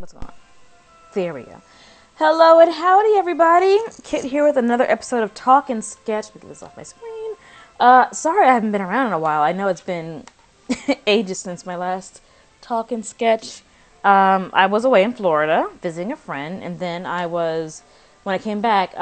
What's going on? There we go. Hello and howdy, everybody. Kitt here with another episode of Talk and Sketch. Get this off my screen. Sorry I haven't been around in a while. I know it's been ages since my last Talk and Sketch. I was away in Florida visiting a friend, and then when I came back,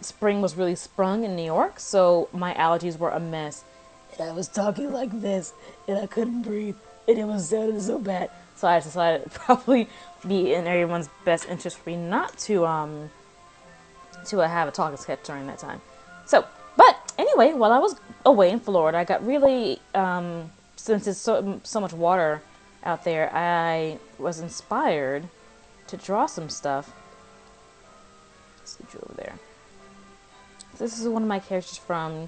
spring was really sprung in New York, so my allergies were a mess. And I was talking like this, and I couldn't breathe, and it was sounding so bad. So I decided it probably be in everyone's best interest for me not to have a talking sketch during that time. So, but anyway, while I was away in Florida, I got really since it's so much water out there, I was inspired to draw some stuff. Let's get you over there. So this is one of my characters from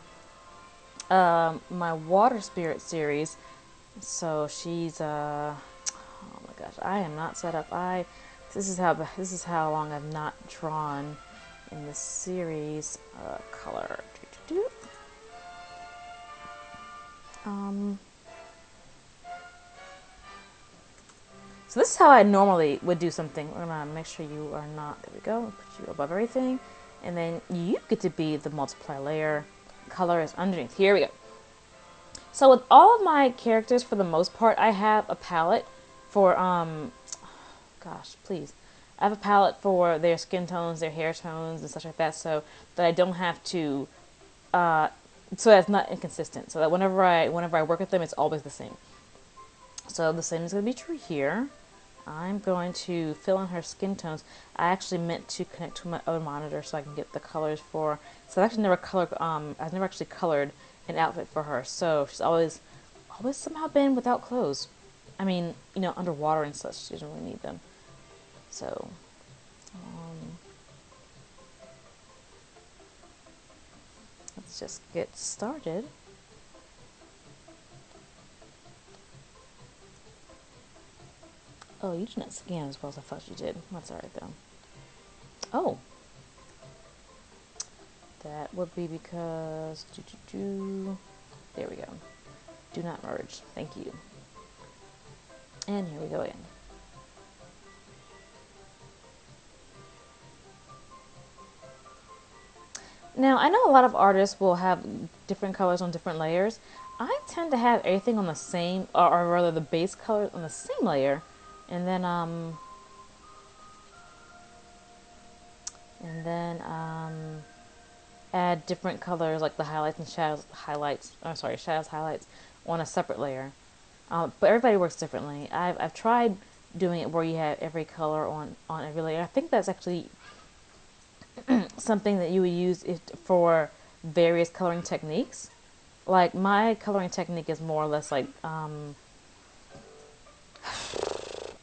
my Water Spirit series. So she's oh my gosh, I am not set up. This is how long I've not drawn in this series. Color. So this is how I normally would do something. We're gonna make sure you are not. There we go. Put you above everything, and then you get to be the multiply layer. Color is underneath. Here we go. So with all of my characters, for the most part, I have a palette for gosh, please. I have a palette for their skin tones, their hair tones, and such like that, so that I don't have to, so that's not inconsistent. So that whenever I work with them, it's always the same. So the same is going to be true here. I'm going to fill in her skin tones. I actually meant to connect to my other monitor so I can get the colors for. So I've actually never colored. I've never actually colored an outfit for her. So she's always somehow been without clothes. I mean, you know, underwater and such. She doesn't really need them. So, let's just get started. Oh, you did not scan as well as I thought you did. That's alright though. Oh, that would be because there we go. Do not merge. Thank you. And here we go again. Now, I know a lot of artists will have different colors on different layers. I tend to have everything on the same, or rather the base color on the same layer, and then add different colors like the highlights and shadows, shadows, highlights on a separate layer. But everybody works differently. I've tried doing it where you have every color on every layer. I think that's actually something that you would use for various coloring techniques. Like my coloring technique is more or less like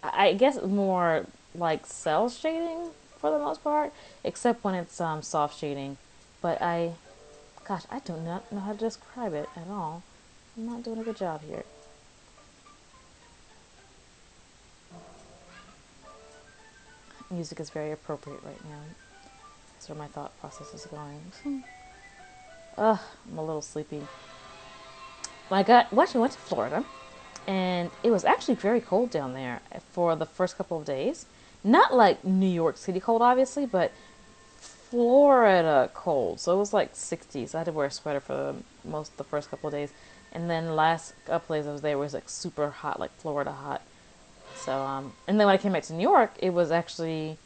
I guess more like cell shading for the most part, except when it's soft shading. But gosh, I do not know how to describe it at all. I'm not doing a good job here. Music is very appropriate right now. That's where my thought process is going. Ugh, I'm a little sleepy. I actually went to Florida, and it was actually very cold down there for the first couple of days. Not like New York City cold, obviously, but Florida cold. So it was like 60s. I had to wear a sweater for the first couple of days, and then the last couple of days I was there was like super hot, like Florida hot. So and then when I came back to New York, it was actually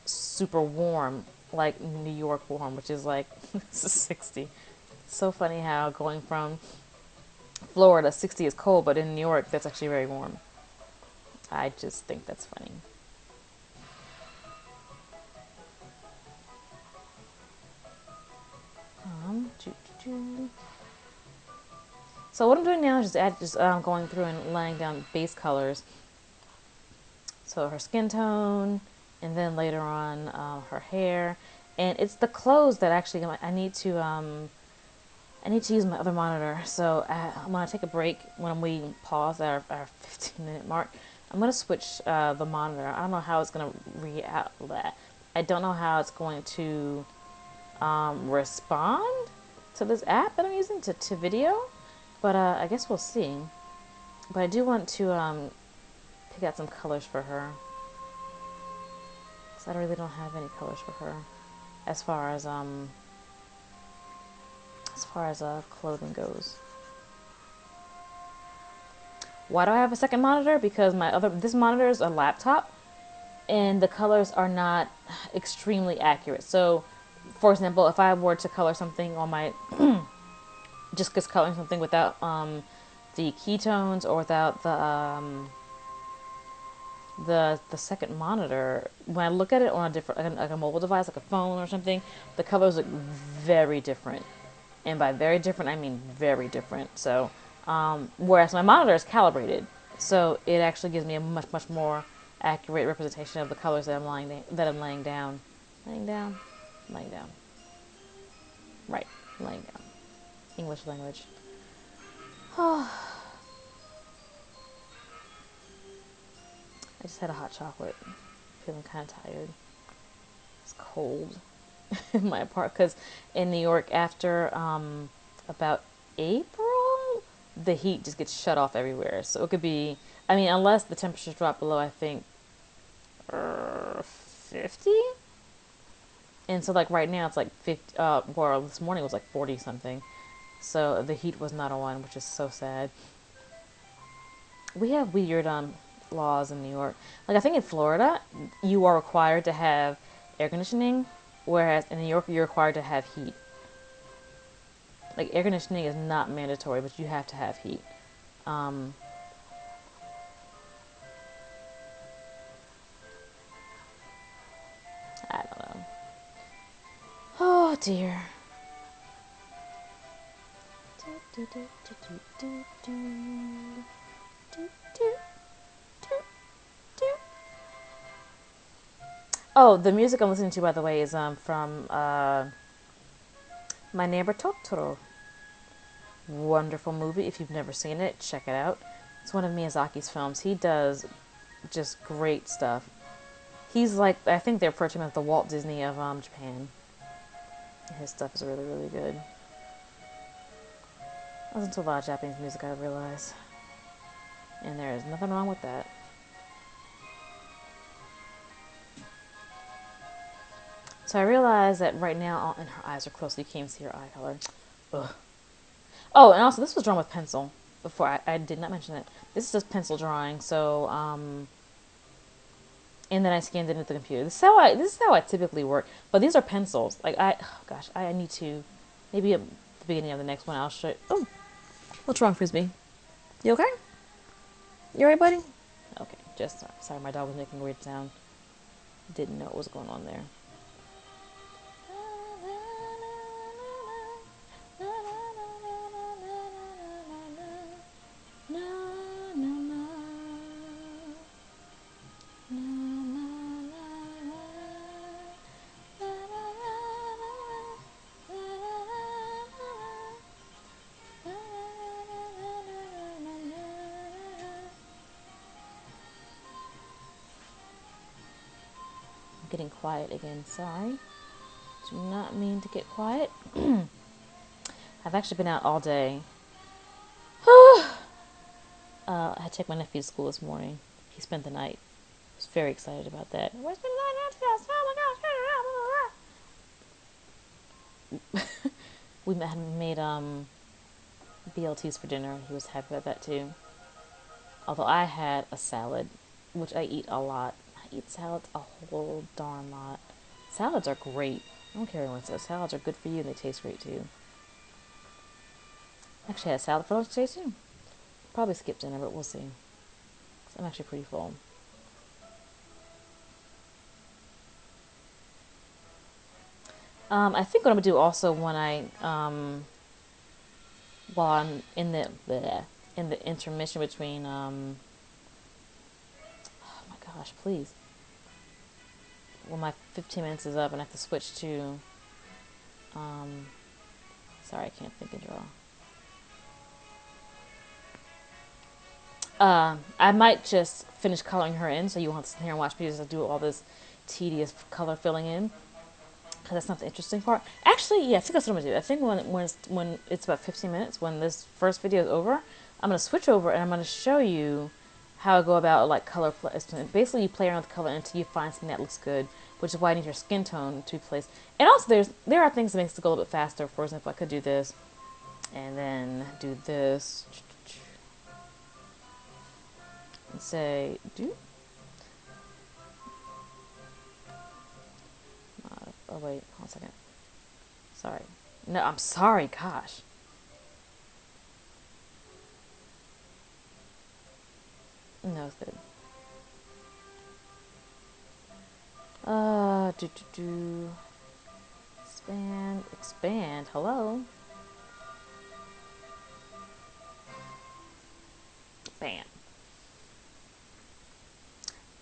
super warm, like New York warm, which is like 60. It's so funny how going from Florida, 60 is cold, but in New York, that's actually very warm. I just think that's funny. So what I'm doing now is just going through and laying down base colors. So her skin tone, and then later on her hair, and it's the clothes that actually I need to use my other monitor. So I'm gonna take a break when we pause at our 15-minute mark. I'm gonna switch the monitor. I don't know how it's gonna react. I don't know how it's going to respond to this app that I'm using to video, but I guess we'll see. But I do want to pick out some colors for her. because I really don't have any colors for her as far as clothing goes. Why do I have a second monitor? Because this monitor is a laptop, and the colors are not extremely accurate. So, for example, if I were to color something on my just coloring something without the ketones or without the second monitor, when I look at it on a different, like a mobile device, like a phone or something, the colors look very different. And by very different, I mean very different. So, whereas my monitor is calibrated, so it actually gives me a much more accurate representation of the colors that I'm laying down. Laying down? Laying down. Right, laying down. English language. I just had a hot chocolate. Feeling kind of tired. It's cold in my apartment because in New York after about April, the heat just gets shut off everywhere. So it could be, I mean, unless the temperatures drop below, I think 50. And so like right now it's like 50. Well, this morning it was like 40 something. So the heat was not on, which is so sad. We have weird laws in New York. Like I think in Florida, you are required to have air conditioning, whereas in New York you're required to have heat. Like air conditioning is not mandatory, but you have to have heat. I don't know. Oh dear. Oh, the music I'm listening to, by the way, is from My Neighbor Totoro. Wonderful movie. If you've never seen it, check it out. It's one of Miyazaki's films. He does just great stuff. He's like, I think they refer to him as the Walt Disney of Japan. His stuff is really, really good. I listen to a lot of Japanese music, I realize. And there is nothing wrong with that. So I realize that right now, and her eyes are closed, so you can't see her eye color. Ugh. Oh, and also this was drawn with pencil. Before I did not mention it. This is just pencil drawing. So and then I scanned it into the computer. This is how I typically work. But these are pencils. Like I need to, maybe at the beginning of the next one I'll show. Oh, what's wrong, Frisbee? You okay? You alright, buddy? Okay, just sorry. My dog was making a weird sound. Didn't know what was going on there. Getting quiet again, sorry. Do not mean to get quiet. I've actually been out all day. I had to take my nephew to school this morning. He spent the night. I was very excited about that. Oh my gosh. We made BLTs for dinner. He was happy about that too. Although I had a salad, which I eat a lot. I eat salads a whole darn lot. Salads are great. I don't care what anyone says. Salads are good for you and they taste great too. Actually, I had a salad for lunch today too. Probably skipped dinner, but we'll see. I'm actually pretty full. I think what I'm gonna do also when while I'm in the intermission between oh my gosh, please. When my 15 minutes is up and I have to switch to sorry, I can't think and draw. I might just finish coloring her in, so you won't sit here and watch me just do all this tedious color filling in, because that's not the interesting part. Actually, yeah, I think that's what I'm gonna do. I think when it's about 15 minutes, when this first video is over, I'm gonna switch over and I'm gonna show you how I go about like color placement. Basically, you play around with color until you find something that looks good, which is why I need your skin tone to be placed. And also, there are things that makes it go a little bit faster. For example, I could do this, and then do this, and say do. Oh wait, hold on a second. Sorry. No, I'm sorry. Gosh. No, it's good. Do. Expand, expand. Hello. Bam.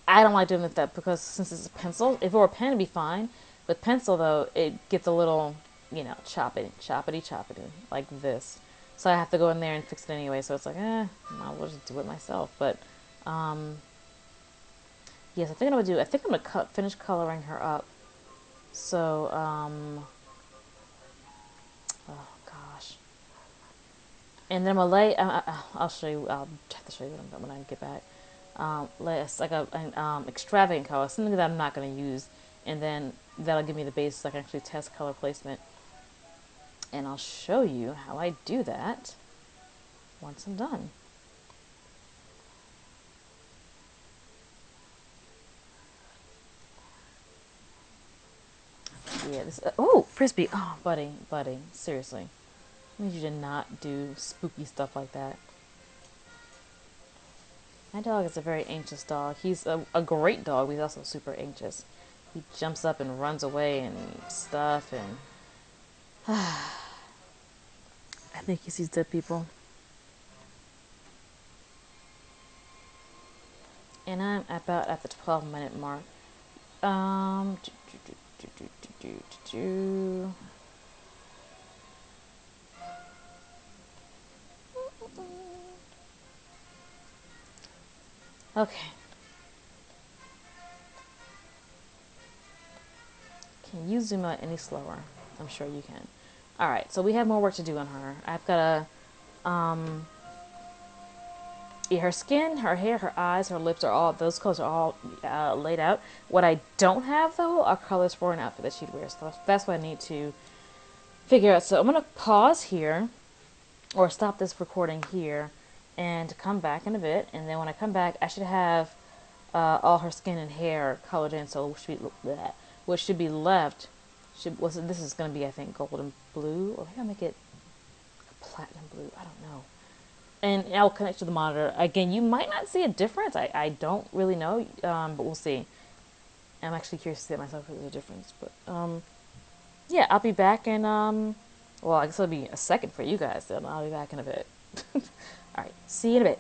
I don't like doing it with that because since it's a pencil, if it were a pen, it'd be fine. With pencil, though, it gets a little, choppity, like this. So I have to go in there and fix it anyway. So it's like, might as well just do it myself. But, yes, I think I'm gonna finish coloring her up. So, oh gosh. And then I'm gonna lay. I'll show you. I'll have to show you when I get back. It's like an extravagant color, something that I'm not going to use, and then that'll give me the base so I can actually test color placement. And I'll show you how I do that once I'm done. Yeah, this. Oh, Frisbee. Oh, buddy, seriously. I need you to not do spooky stuff like that. My dog is a very anxious dog. He's a great dog, but he's also super anxious. He jumps up and runs away and stuff, and I think he sees dead people. And I'm about at the 12-minute mark. Um, do, do, do, do, do, do, do. Okay. Can you zoom out any slower? I'm sure you can. All right, so we have more work to do on her. I've got to, yeah, her skin, her hair, her eyes, her lips are all, those colors are all laid out. What I don't have, though, are colors for an outfit that she'd wear. So that's what I need to figure out. So I'm going to pause here, or stop this recording here, and come back in a bit. And then when I come back, I should have all her skin and hair colored in. So what should be left, this is going to be, I think, gold and blue. Or maybe I'll make it platinum blue. I don't know. And I'll connect to the monitor. Again, you might not see a difference. I don't really know, but we'll see. I'm actually curious to see it myself if there's a difference. But yeah, I'll be back in, well, I guess it'll be a second for you guys, then I'll be back in a bit. Alright, see you in a bit.